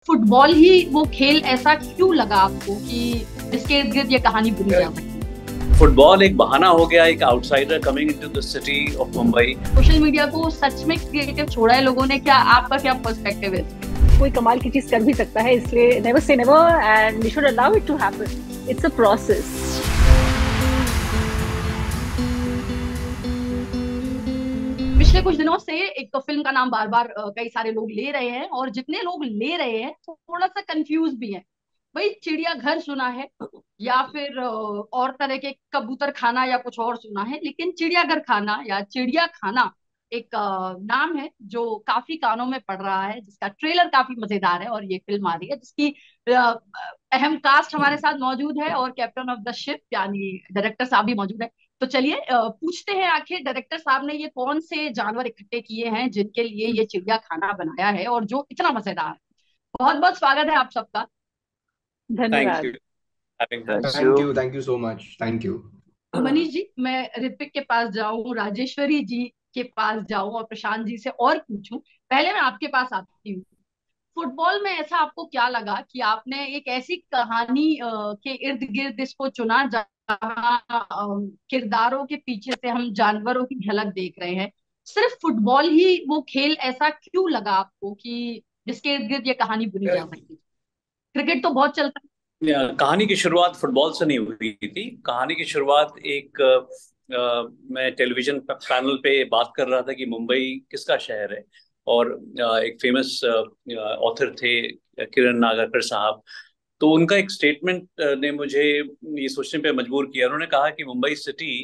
Football ही वो खेल ऐसा क्यों लगा आपको कि जिसके इर्द गिर्द ये कहानी बुनी जा सकती है? फुटबॉल एक बहाना हो गया, एक outsider coming into the city of Mumbai. Social media को सच में क्रिएटिव छोड़ा है लोगों ने, क्या आपका क्या पर्सपेक्टिव है इस पे? कोई कमाल की चीज कर भी सकता है, इसलिए नेवर से never and we should allow it to happen. It's a process. पिछले कुछ दिनों से एक फिल्म का नाम बार बार कई सारे लोग ले रहे हैं, और जितने लोग ले रहे हैं थोड़ा सा कंफ्यूज भी हैं। भाई, चिड़ियाघर सुना है या फिर और तरह के कबूतर खाना या कुछ और सुना है, लेकिन चिड़ियाघर खाना या चिड़िया खाना एक नाम है जो काफी कानों में पड़ रहा है, जिसका ट्रेलर काफी मजेदार है और ये फिल्म आ रही है जिसकी अ, अहम कास्ट हमारे साथ मौजूद है और कैप्टन ऑफ द शिप यानी डायरेक्टर साहब भी मौजूद है। तो चलिए पूछते हैं, आखिर डायरेक्टर साहब ने ये कौन से जानवर इकट्ठे किए हैं जिनके लिए ये चिड़िया खाना बनाया है और जो इतना मजेदार है। बहुत बहुत स्वागत है आप सबका। थैंक धन्यवाद। You having us. Thank you so much, thank you. Manish ji, मैं ऋत्विक के पास जाऊं, राजेश्वरी जी के पास जाऊं और प्रशांत जी से और पूछूं? पहले मैं आपके पास आती हूँ। फुटबॉल में ऐसा आपको क्या लगा कि आपने एक ऐसी कहानी के इर्द गिर्द इसको चुना जहाँ किरदारों के पीछे से हम जानवरों की झलक देख रहे हैं? सिर्फ फुटबॉल ही वो खेल ऐसा क्यों लगा आपको कि जिसके इर्द गिर्द ये कहानी बुनी जा सकती है? क्रिकेट तो बहुत चलता है। कहानी की शुरुआत फुटबॉल से नहीं हुई थी। कहानी की शुरुआत एक मैं टेलीविजन पैनल पे बात कर रहा था कि मुंबई किसका शहर है। और एक फेमस ऑथर थे किरण नागरकर साहब। तो उनका एक स्टेटमेंट ने मुझे ये सोचने पे मजबूर किया। उन्होंने कहा कि मुंबई सिटी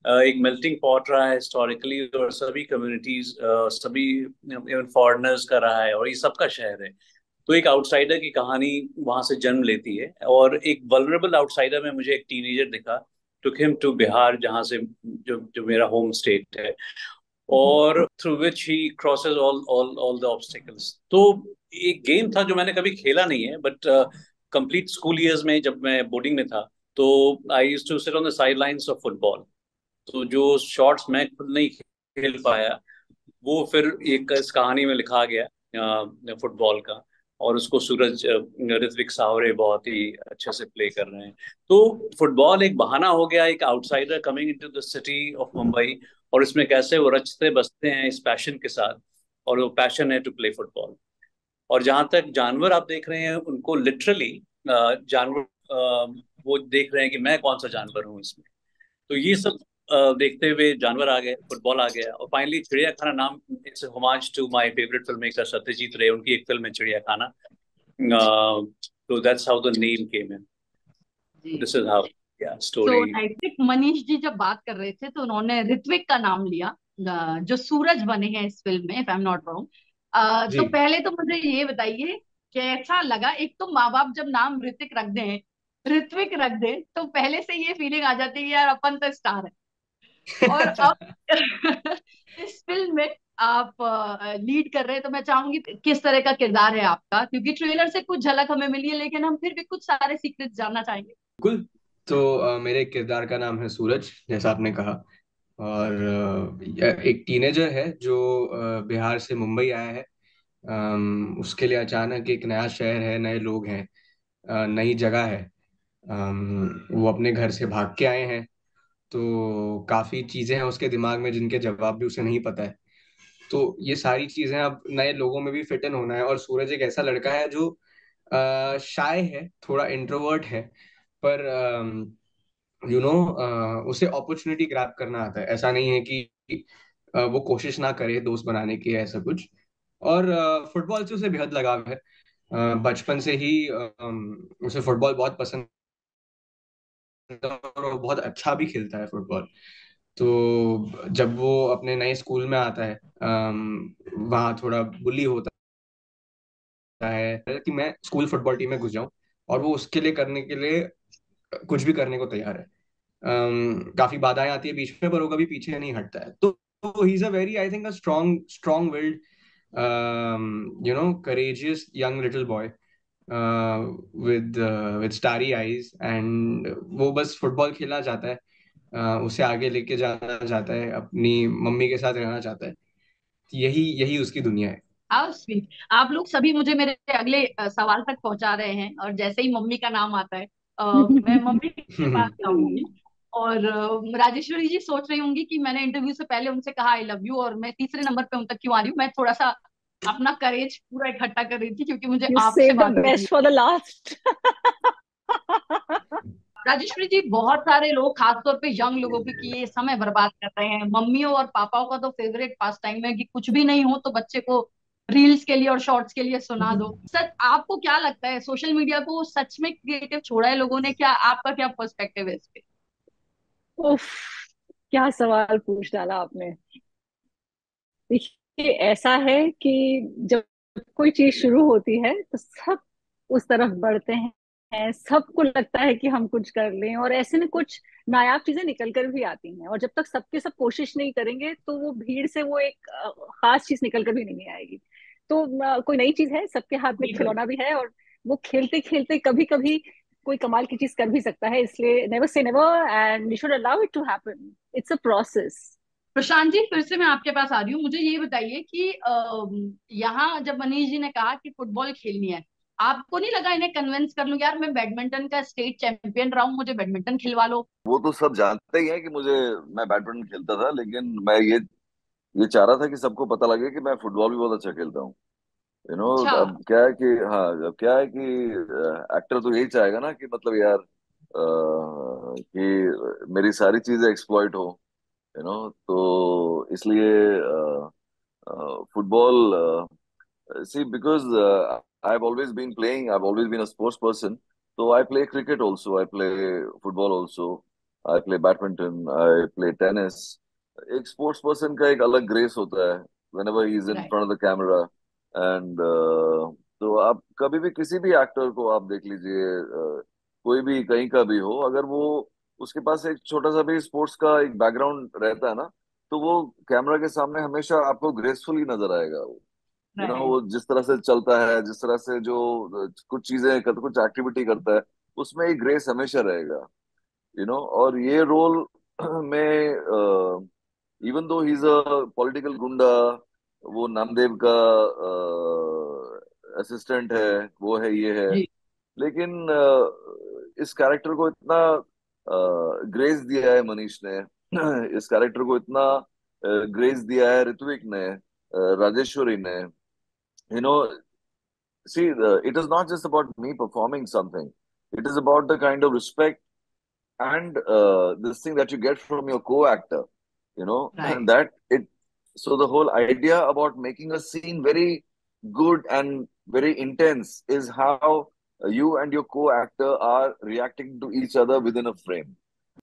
एक मेल्टिंग पॉट रहा है हिस्टोरिकली, और सभी कम्युनिटीज, सभी इवन फॉरेनर्स का रहा है, और ये सबका शहर है। तो एक आउटसाइडर की कहानी वहां से जन्म लेती है, और एक वल्नरेबल आउटसाइडर में मुझे एक टीनेजर दिखा। टुक हिम टू बिहार, जहाँ से जो जो मेरा होम स्टेट है, और through which he crosses all the obstacles. तो एक गेम था जो मैंने कभी खेला नहीं है, बट कंप्लीट स्कूल ईयर्स में जब मैं बोर्डिंग में था, तो I used to sit on the side lines of football. तो जो शॉट्स मैं खुद नहीं खेल पाया, वो फिर एक इस कहानी में लिखा गया फुटबॉल का। और उसको सूरज ऋत्विक सावरे बहुत ही अच्छे से प्ले कर रहे हैं। तो फुटबॉल एक बहाना हो गया, एक outsider coming into the city of Mumbai, और इसमें कैसे वो रचते बसते हैं इस पैशन के साथ। और वो पैशन है टू प्ले फुटबॉल। और जहां तक जानवर आप देख रहे हैं, उनको लिटरली जानवर वो देख रहे हैं कि मैं कौन सा जानवर हूँ इसमें। तो ये सब देखते हुए जानवर आ गए, फुटबॉल आ गया, और फाइनली चिड़िया खाना नाम, it's homage to my favourite film maker Satyajit Ray. उनकी एक फिल्म है चिड़िया खाना। तो that's how the name came in. जी। दिस इज हाउ, या तो स्टोरी। नाइट्रिक मनीष जी जब बात कर रहे थे तो उन्होंने ऋत्विक का नाम लिया, जो सूरज बने हैं इस फिल्म में, if I am not wrong. जी। तो पहले तो मुझे ये बताइए, कैसा लगा? एक तो माँ बाप जब नाम ऋतिक रख दें, ऋत्विक रख दें, तो पहले से ये फीलिंग आ जाती है कि यार अपन तो स्टार है। और अब इस फिल्म में आप लीड कर रहे हैं, तो मैं चाहूंगी किस तरह का किरदार है आपका, क्योंकि ट्रेलर से कुछ झलक हमें मिली है, लेकिन हम फिर भी कुछ सारे सीक्रेट जानना चाहेंगे। बिल्कुल। तो मेरे किरदार का नाम है सूरज, जैसा आपने कहा। और एक टीनेजर है जो बिहार से मुंबई आया है। उसके लिए अचानक एक नया शहर है, नए लोग हैं, नई जगह है। वो अपने घर से भाग के आए हैं। तो काफी चीजें हैं उसके दिमाग में जिनके जवाब भी उसे नहीं पता है। तो ये सारी चीजें अब नए लोगों में भी फिट इन होना है। और सूरज एक ऐसा लड़का है जो शाय है, थोड़ा इंट्रोवर्ट है, पर उसे अपॉर्चुनिटी ग्रैब करना आता है। ऐसा नहीं है कि वो कोशिश ना करे दोस्त बनाने की, ऐसा कुछ। और फुटबॉल से उसे बेहद लगाव है। बचपन से ही उसे फुटबॉल बहुत पसंद है, और वो बहुत अच्छा भी खेलता है फुटबॉल। तो जब वो अपने नए स्कूल में आता है, वहाँ थोड़ा बुली होता है कि मैं स्कूल फुटबॉल टीम में घुस जाऊं, और वो उसके लिए करने के लिए कुछ भी करने को तैयार है। काफी बाधाएं आती है बीच में, पर वो कभी पीछे नहीं हटता है। तो he is a very, I think, a strong strong willed, courageous young little boy, with starry eyes, and वो बस फुटबॉल खेलना चाहता है। उसे आगे लेके जाना चाहता है, अपनी मम्मी के साथ रहना चाहता है। यही यही उसकी दुनिया है। How sweet. आप लोग सभी मुझे मेरे अगले सवाल तक पहुंचा रहे हैं, और जैसे ही मम्मी का नाम आता है मैं मम्मी के पास जाऊंगी। और राजेश्वरी जी सोच रही होंगी कि मैंने इंटरव्यू से पहले उनसे कहा आई लव यू, और मैं तीसरे नंबर पे उन तक क्यों आ रही हूँ। मैं थोड़ा सा अपना करेज पूरा इकट्ठा कर रही थी, क्योंकि मुझे You आपसे save the बात करनी best for the last. है। राजेश्वरी जी, बहुत सारे लोग खासतौर पे यंग लोगों के कि ये समय बर्बाद कर रहे हैं, मम्मियों और पापाओं का तो फेवरेट पास टाइम है कि कुछ भी नहीं हो तो बच्चे को रील्स के लिए और शॉर्ट्स के लिए सुना दो। सच आपको क्या लगता है, सोशल मीडिया को सच में क्रिएटिव छोड़ा है लोगों ने? क्या आपका क्या पर्सपेक्टिव है इस पे? उफ, क्या सवाल पूछ डाला आपने। देखिए, ऐसा है कि जब कोई चीज शुरू होती है तो सब उस तरफ बढ़ते हैं, सबको लगता है कि हम कुछ कर लें, और ऐसे में कुछ नायाब चीजें निकल कर भी आती हैं। और जब तक सबके सब कोशिश नहीं करेंगे तो वो भीड़ से वो एक खास चीज निकल कर भी नहीं आएगी। तो कोई नई चीज है, सबके हाथ में बिल्कुल। खिलौना भी है, और वो खेलते खेलते कभी कभी कोई कमाल की चीज कर भी सकता है। इसलिए नेवर से never, and we should allow it to happen. It's a process. Prashant ji, फिर से मैं आपके पास आ रही हूँ। मुझे ये बताइए कि यहाँ जब मनीष जी ने कहा कि फुटबॉल खेलनी है, आपको नहीं लगा इन्हें कन्विंस कर लूं, यार मैं बैडमिंटन का स्टेट चैंपियन रहा हूँ, मुझे बैडमिंटन खिलवा लो? वो तो सब जानते ही हैं कि मुझे मैं बैडमिंटन खेलता था, लेकिन मैं ये चाह रहा था कि सबको पता लगे कि मैं फुटबॉल भी बहुत अच्छा खेलता हूँ। You know. अच्छा। अब क्या है कि हाँ, अब क्या है कि एक्टर तो यही चाहेगा ना कि मतलब यार कि मेरी सारी चीजें एक्सप्लॉइट हो। तो इसलिए football, see, because I've always been playing, I've always been a sports person. So I play cricket also, I play football also, I play badminton, I play tennis. एक sports person का एक अलग grace होता है whenever he is in right. front of the camera. And तो आप कभी भी किसी भी एक्टर को आप देख लीजिए, कोई भी कहीं का भी हो, अगर वो उसके पास एक छोटा सा भी स्पोर्ट्स का एक बैकग्राउंड रहता है ना, तो वो कैमरा के सामने हमेशा आपको ग्रेसफुली नजर आएगा। राइट। वो जिस तरह से चलता है, जिस तरह से जो कुछ चीजें करता, कुछ एक्टिविटी करता है, उसमें एक ग्रेस हमेशा रहेगा। और ये रोल में even though he is a political गुंडा, वो नामदेव का असिस्टेंट है, वो है, ये है, जी। लेकिन इस कैरेक्टर को इतना ग्रेस दिया है मनीष ने, इस कैरेक्टर को इतना ग्रेस दिया है ऋत्विक ने, राजेश्वरी ने। you know it is not just about me performing something. It is about the kind of respect and this thing that you get from your co-actor, right. that it so the whole idea about making a scene very good and very intense is how you and your co-actor are reacting to each other within a frame.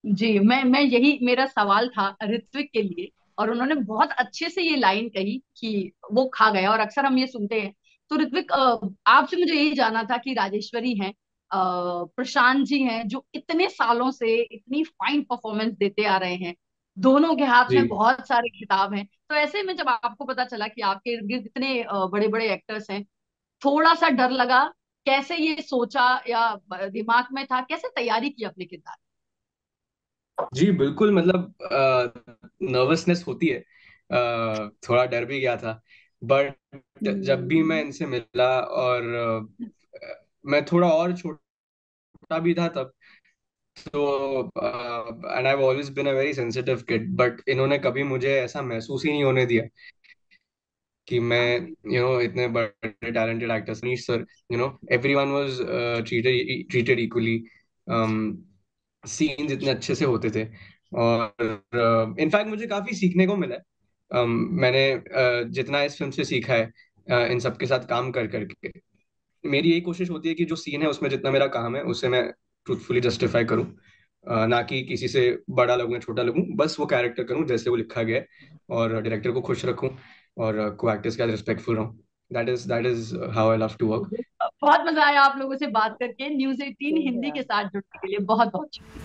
जी, मैं यही मेरा सवाल था ऋत्विक के लिए, और उन्होंने बहुत अच्छे से ये लाइन कही कि वो खा गया, और अक्सर हम ये सुनते हैं। तो ऋत्विक, आपसे मुझे यही जानना था कि राजेश्वरी हैं, प्रशांत जी हैं, जो इतने सालों से इतनी फाइन परफॉर्मेंस देते आ रहे हैं, दोनों के हाथ में जी बहुत सारे खिताब हैं। तो ऐसे में जब आपको पता चला कि आपके इर्द गिर्द इतने बड़े बड़े एक्टर्स हैं, थोड़ा सा डर लगा? कैसे ये सोचा, या दिमाग में था, कैसे तैयारी की अपने किरदार? जी बिल्कुल, मतलब नर्वसनेस होती है, थोड़ा डर भी गया था। बट जब भी मैं इनसे मिला, और मैं थोड़ा और छोटा भी था तब, तो and I always been a very sensitive kid, but इन्होंने कभी मुझे ऐसा महसूस ही नहीं होने दिया कि मैं इतने बड़े talented actors, Manish sir, everyone was treated equally. Scenes इतने अच्छे से होते थे, और इनफैक्ट मुझे काफी सीखने को मिला है। मैंने जितना इस फिल्म से सीखा है, इन सब के साथ काम कर करके, मेरी यही कोशिश होती है कि जो सीन है उसमें जितना मेरा काम है उसे मैं ट्रूथफुली जस्टिफाई करूं, ना कि किसी से बड़ा लगूं या छोटा लगूं, बस वो कैरेक्टर करूं जैसे वो लिखा गया है, और डायरेक्टर को खुश रखूं, और को एक्टर्स के साथ रिस्पेक्टफुल रहूं। That is how I love to work. बहुत मजा आया आप लोगों से बात करके। न्यूज 18 हिंदी के साथ जुड़ने के लिए बहुत बहुत शुक्रिया।